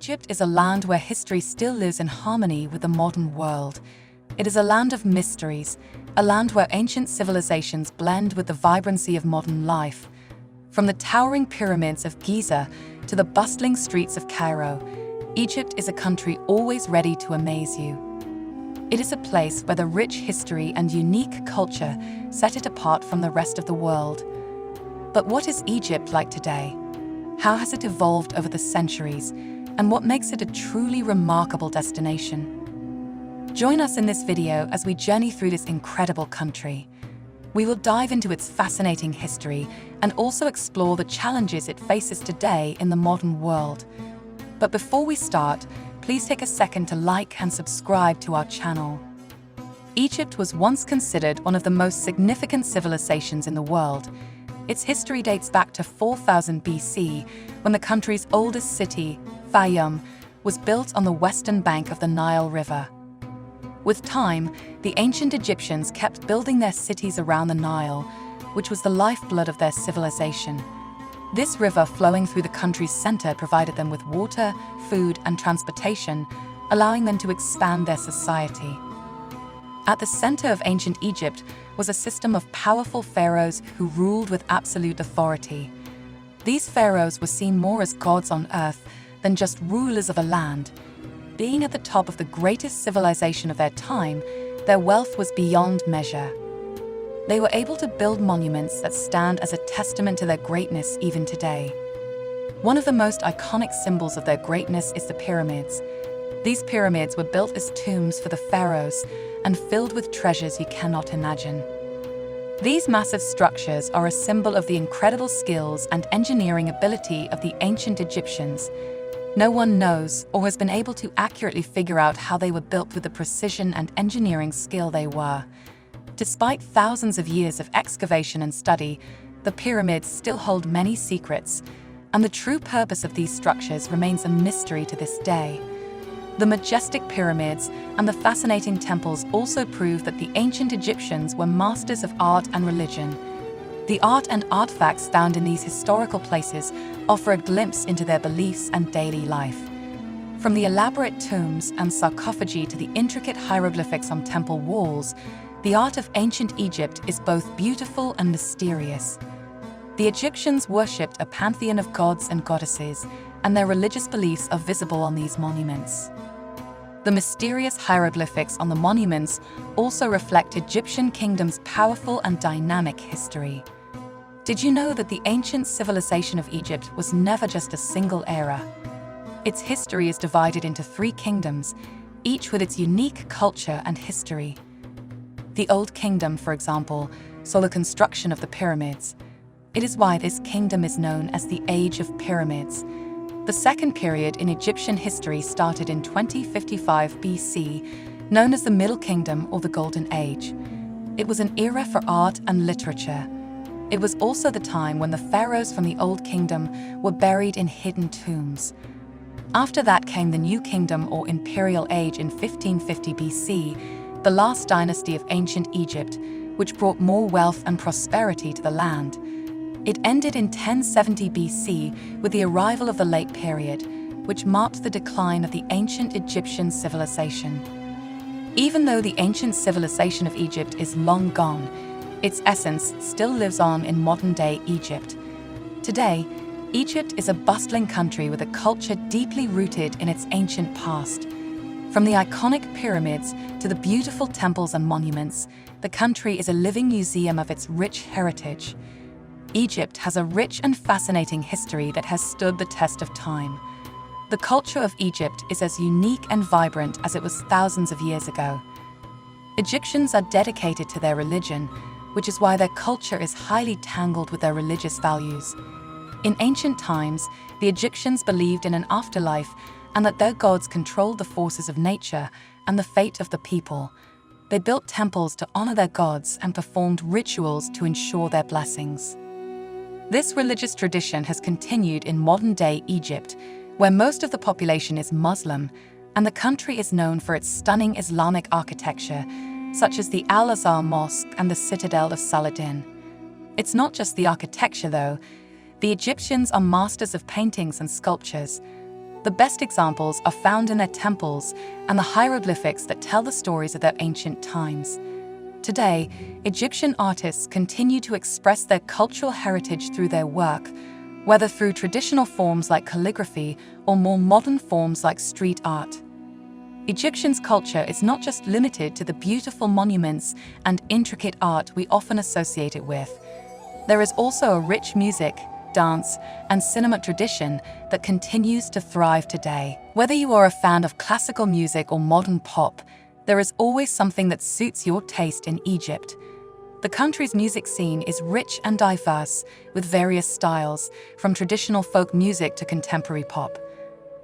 Egypt is a land where history still lives in harmony with the modern world. It is a land of mysteries, a land where ancient civilizations blend with the vibrancy of modern life. From the towering pyramids of Giza to the bustling streets of Cairo, Egypt is a country always ready to amaze you. It is a place where the rich history and unique culture set it apart from the rest of the world. But what is Egypt like today? How has it evolved over the centuries, and what makes it a truly remarkable destination? Join us in this video as we journey through this incredible country. We will dive into its fascinating history and also explore the challenges it faces today in the modern world. But before we start, please take a second to like and subscribe to our channel. Egypt was once considered one of the most significant civilizations in the world. Its history dates back to 4000 BC, when the country's oldest city, Fayoum, was built on the western bank of the Nile River. With time, the ancient Egyptians kept building their cities around the Nile, which was the lifeblood of their civilization. This river flowing through the country's center provided them with water, food, and transportation, allowing them to expand their society. At the center of ancient Egypt was a system of powerful pharaohs who ruled with absolute authority. These pharaohs were seen more as gods on earth than just rulers of a land. Being at the top of the greatest civilization of their time, their wealth was beyond measure. They were able to build monuments that stand as a testament to their greatness even today. One of the most iconic symbols of their greatness is the pyramids. These pyramids were built as tombs for the pharaohs and filled with treasures you cannot imagine. These massive structures are a symbol of the incredible skills and engineering ability of the ancient Egyptians. No one knows or has been able to accurately figure out how they were built with the precision and engineering skill they were. Despite thousands of years of excavation and study, the pyramids still hold many secrets, and the true purpose of these structures remains a mystery to this day. The majestic pyramids and the fascinating temples also prove that the ancient Egyptians were masters of art and religion. The art and artifacts found in these historical places offer a glimpse into their beliefs and daily life. From the elaborate tombs and sarcophagi to the intricate hieroglyphics on temple walls, the art of ancient Egypt is both beautiful and mysterious. The Egyptians worshipped a pantheon of gods and goddesses, and their religious beliefs are visible on these monuments. The mysterious hieroglyphics on the monuments also reflect Egyptian kingdom's powerful and dynamic history. Did you know that the ancient civilization of Egypt was never just a single era? Its history is divided into 3 kingdoms, each with its unique culture and history. The Old Kingdom, for example, saw the construction of the pyramids. It is why this kingdom is known as the Age of Pyramids. The second period in Egyptian history started in 2055 BC, known as the Middle Kingdom or the Golden Age. It was an era for art and literature. It was also the time when the pharaohs from the Old Kingdom were buried in hidden tombs. After that came the New Kingdom or Imperial Age in 1550 BC, the last dynasty of ancient Egypt, which brought more wealth and prosperity to the land. It ended in 1070 BC with the arrival of the Late Period, which marked the decline of the ancient Egyptian civilization. Even though the ancient civilization of Egypt is long gone, its essence still lives on in modern-day Egypt. Today, Egypt is a bustling country with a culture deeply rooted in its ancient past. From the iconic pyramids to the beautiful temples and monuments, the country is a living museum of its rich heritage. Egypt has a rich and fascinating history that has stood the test of time. The culture of Egypt is as unique and vibrant as it was thousands of years ago. Egyptians are dedicated to their religion, which is why their culture is highly tangled with their religious values. In ancient times, the Egyptians believed in an afterlife and that their gods controlled the forces of nature and the fate of the people. They built temples to honor their gods and performed rituals to ensure their blessings. This religious tradition has continued in modern-day Egypt, where most of the population is Muslim, and the country is known for its stunning Islamic architecture, such as the Al-Azhar Mosque and the Citadel of Saladin. It's not just the architecture, though. The Egyptians are masters of paintings and sculptures. The best examples are found in their temples and the hieroglyphics that tell the stories of their ancient times. Today, Egyptian artists continue to express their cultural heritage through their work, whether through traditional forms like calligraphy or more modern forms like street art. Egyptians' culture is not just limited to the beautiful monuments and intricate art we often associate it with. There is also a rich music, dance, and cinema tradition that continues to thrive today. Whether you are a fan of classical music or modern pop, there is always something that suits your taste in Egypt. The country's music scene is rich and diverse, with various styles, from traditional folk music to contemporary pop.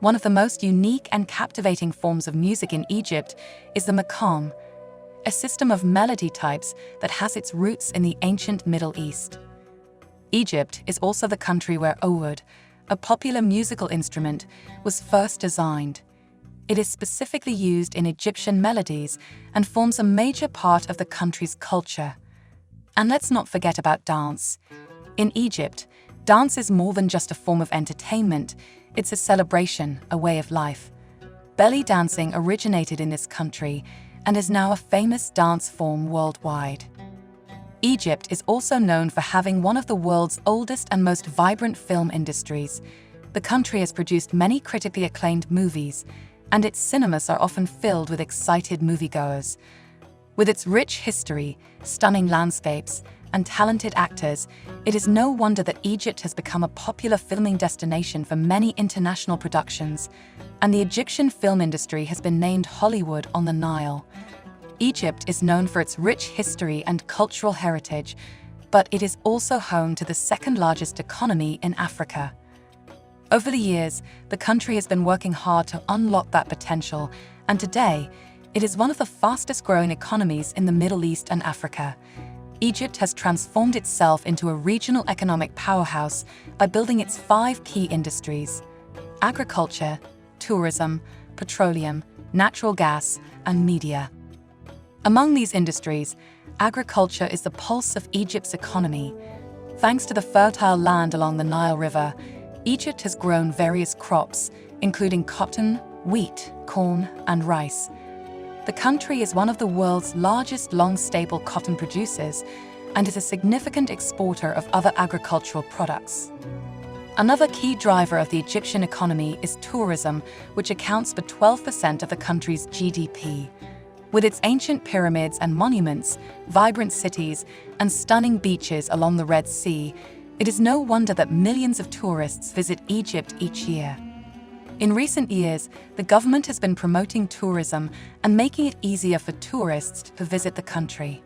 One of the most unique and captivating forms of music in Egypt is the maqam, a system of melody types that has its roots in the ancient Middle East. Egypt is also the country where oud, a popular musical instrument, was first designed. It is specifically used in Egyptian melodies and forms a major part of the country's culture. And let's not forget about dance. In Egypt, dance is more than just a form of entertainment, it's a celebration, a way of life. Belly dancing originated in this country and is now a famous dance form worldwide. Egypt is also known for having one of the world's oldest and most vibrant film industries. The country has produced many critically acclaimed movies, and its cinemas are often filled with excited moviegoers. With its rich history, stunning landscapes, and talented actors, it is no wonder that Egypt has become a popular filming destination for many international productions, and the Egyptian film industry has been named Hollywood on the Nile. Egypt is known for its rich history and cultural heritage, but it is also home to the second-largest economy in Africa. Over the years, the country has been working hard to unlock that potential, and today, it is one of the fastest-growing economies in the Middle East and Africa. Egypt has transformed itself into a regional economic powerhouse by building its 5 key industries: agriculture, tourism, petroleum, natural gas, and media. Among these industries, agriculture is the pulse of Egypt's economy. Thanks to the fertile land along the Nile River, Egypt has grown various crops, including cotton, wheat, corn, and rice. The country is one of the world's largest long-staple cotton producers and is a significant exporter of other agricultural products. Another key driver of the Egyptian economy is tourism, which accounts for 12% of the country's GDP. With its ancient pyramids and monuments, vibrant cities, and stunning beaches along the Red Sea, it is no wonder that millions of tourists visit Egypt each year. In recent years, the government has been promoting tourism and making it easier for tourists to visit the country.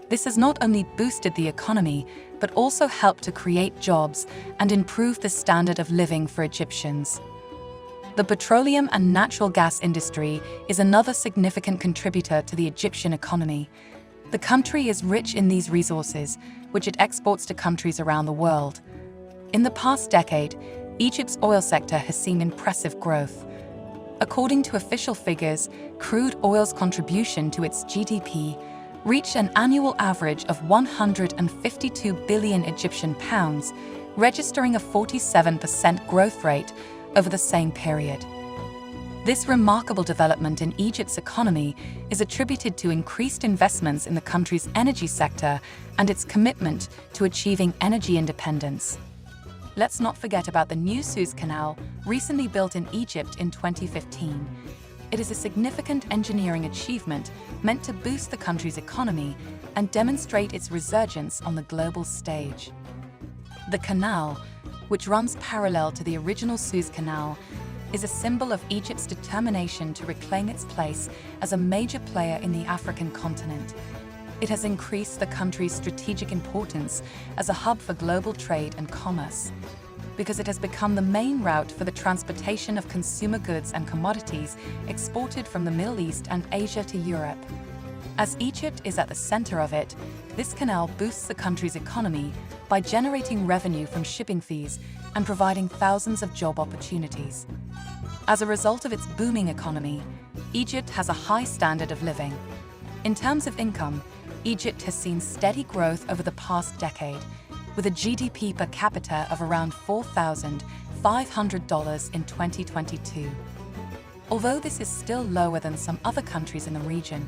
This has not only boosted the economy, but also helped to create jobs and improve the standard of living for Egyptians. The petroleum and natural gas industry is another significant contributor to the Egyptian economy. The country is rich in these resources, which it exports to countries around the world. In the past decade, Egypt's oil sector has seen impressive growth. According to official figures, crude oil's contribution to its GDP reached an annual average of 152 billion Egyptian pounds, registering a 47% growth rate over the same period. This remarkable development in Egypt's economy is attributed to increased investments in the country's energy sector and its commitment to achieving energy independence. Let's not forget about the new Suez Canal, recently built in Egypt in 2015. It is a significant engineering achievement meant to boost the country's economy and demonstrate its resurgence on the global stage. The canal, which runs parallel to the original Suez Canal, is a symbol of Egypt's determination to reclaim its place as a major player in the African continent. It has increased the country's strategic importance as a hub for global trade and commerce, because it has become the main route for the transportation of consumer goods and commodities exported from the Middle East and Asia to Europe. As Egypt is at the center of it, this canal boosts the country's economy by generating revenue from shipping fees and providing thousands of job opportunities. As a result of its booming economy, Egypt has a high standard of living. In terms of income, Egypt has seen steady growth over the past decade, with a GDP per capita of around $500 in 2022. Although this is still lower than some other countries in the region,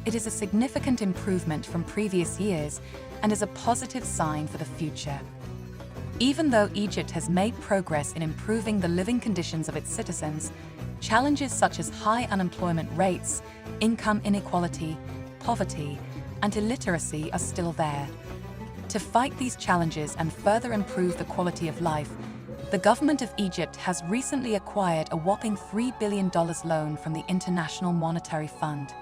it is a significant improvement from previous years and is a positive sign for the future. Even though Egypt has made progress in improving the living conditions of its citizens, challenges such as high unemployment rates, income inequality, poverty, and illiteracy are still there. To fight these challenges and further improve the quality of life, the government of Egypt has recently acquired a whopping $3 billion loan from the International Monetary Fund.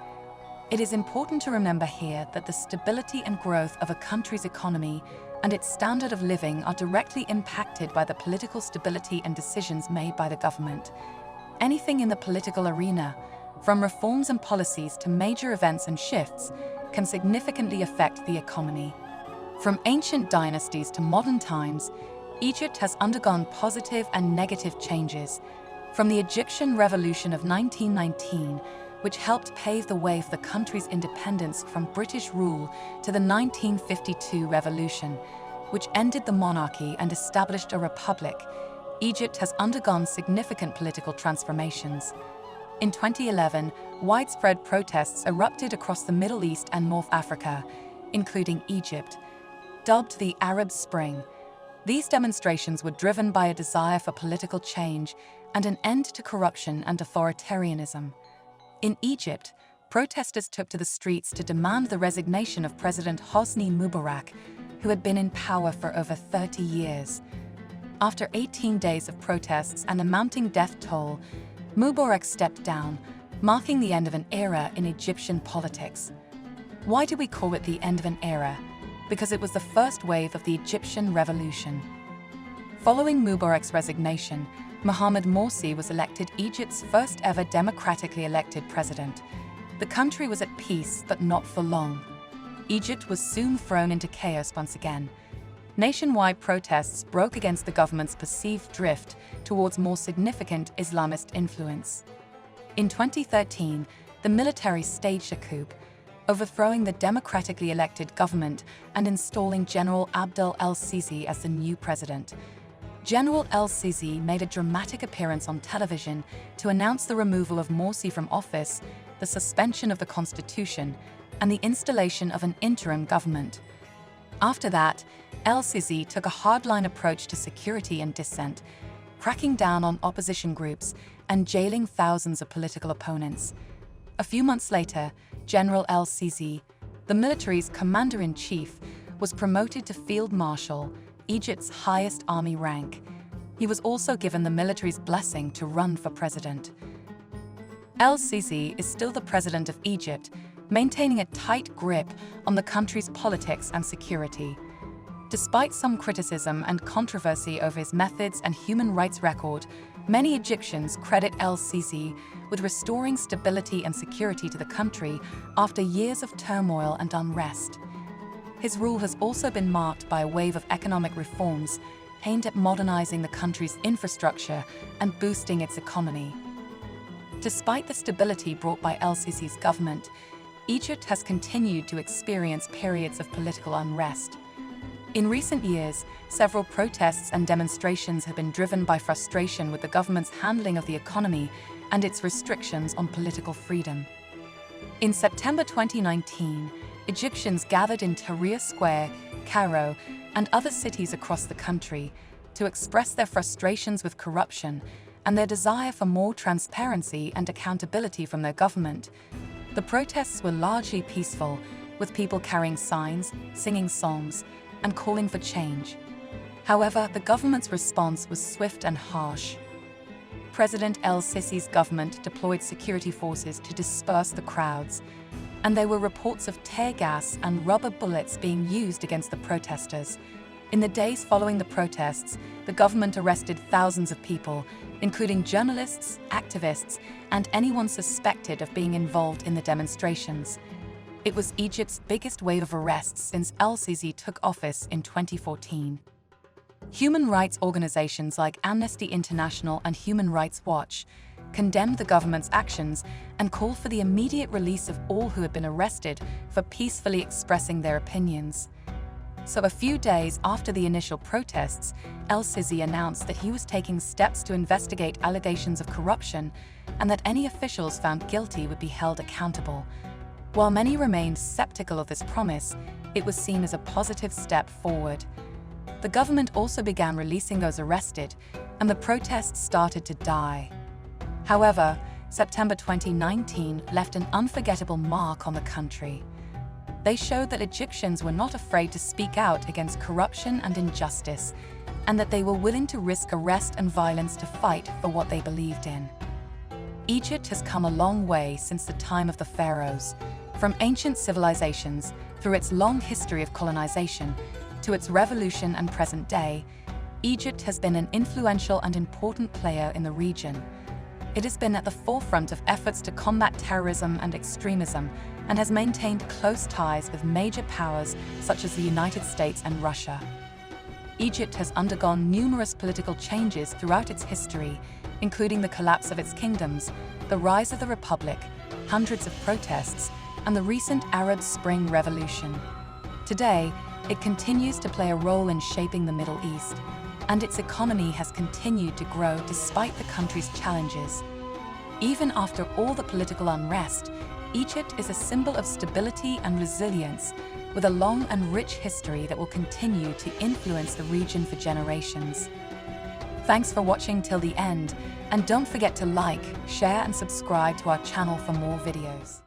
It is important to remember here that the stability and growth of a country's economy and its standard of living are directly impacted by the political stability and decisions made by the government. Anything in the political arena, from reforms and policies to major events and shifts, can significantly affect the economy. From ancient dynasties to modern times, Egypt has undergone positive and negative changes. From the Egyptian Revolution of 1919, which helped pave the way for the country's independence from British rule, to the 1952 revolution, which ended the monarchy and established a republic, Egypt has undergone significant political transformations. In 2011, widespread protests erupted across the Middle East and North Africa, including Egypt. Dubbed the Arab Spring, these demonstrations were driven by a desire for political change and an end to corruption and authoritarianism. In Egypt, protesters took to the streets to demand the resignation of President Hosni Mubarak, who had been in power for over 30 years. After 18 days of protests and a mounting death toll, Mubarak stepped down, marking the end of an era in Egyptian politics. Why do we call it the end of an era? Because it was the first wave of the Egyptian Revolution. Following Mubarak's resignation, Mohamed Morsi was elected Egypt's first ever democratically elected president. The country was at peace, but not for long. Egypt was soon thrown into chaos once again. Nationwide protests broke against the government's perceived drift towards more significant Islamist influence. In 2013, the military staged a coup, overthrowing the democratically elected government and installing General Abdel el-Sisi as the new president. General el-Sisi made a dramatic appearance on television to announce the removal of Morsi from office, the suspension of the constitution, and the installation of an interim government. After that, el-Sisi took a hardline approach to security and dissent, cracking down on opposition groups and jailing thousands of political opponents. A few months later, General el-Sisi, the military's commander-in-chief, was promoted to Field Marshal, Egypt's highest army rank. He was also given the military's blessing to run for president. El-Sisi is still the president of Egypt, maintaining a tight grip on the country's politics and security. Despite some criticism and controversy over his methods and human rights record, many Egyptians credit el-Sisi with restoring stability and security to the country after years of turmoil and unrest. His rule has also been marked by a wave of economic reforms aimed at modernizing the country's infrastructure and boosting its economy. Despite the stability brought by el-Sisi's government, Egypt has continued to experience periods of political unrest. In recent years, several protests and demonstrations have been driven by frustration with the government's handling of the economy and its restrictions on political freedom. In September 2019, Egyptians gathered in Tahrir Square, Cairo, and other cities across the country to express their frustrations with corruption and their desire for more transparency and accountability from their government. The protests were largely peaceful, with people carrying signs, singing songs, and calling for change. However, the government's response was swift and harsh. President el-Sisi's government deployed security forces to disperse the crowds, and there were reports of tear gas and rubber bullets being used against the protesters. In the days following the protests, the government arrested thousands of people, including journalists, activists, and anyone suspected of being involved in the demonstrations. It was Egypt's biggest wave of arrests since el-Sisi took office in 2014. Human rights organizations like Amnesty International and Human Rights Watch condemned the government's actions and called for the immediate release of all who had been arrested for peacefully expressing their opinions. So a few days after the initial protests, El-Sisi announced that he was taking steps to investigate allegations of corruption and that any officials found guilty would be held accountable. While many remained skeptical of this promise, it was seen as a positive step forward. The government also began releasing those arrested, and the protests started to die. However, September 2019 left an unforgettable mark on the country. They showed that Egyptians were not afraid to speak out against corruption and injustice, and that they were willing to risk arrest and violence to fight for what they believed in. Egypt has come a long way since the time of the pharaohs, from ancient civilizations through its long history of colonization to its revolution and present day. Egypt has been an influential and important player in the region. It has been at the forefront of efforts to combat terrorism and extremism and has maintained close ties with major powers such as the United States and Russia. Egypt has undergone numerous political changes throughout its history, including the collapse of its kingdoms, the rise of the Republic, hundreds of protests, and the recent Arab Spring Revolution. Today, it continues to play a role in shaping the Middle East, and its economy has continued to grow despite the country's challenges. Even after all the political unrest, Egypt is a symbol of stability and resilience, with a long and rich history that will continue to influence the region for generations. Thanks for watching till the end, and don't forget to like, share, and subscribe to our channel for more videos.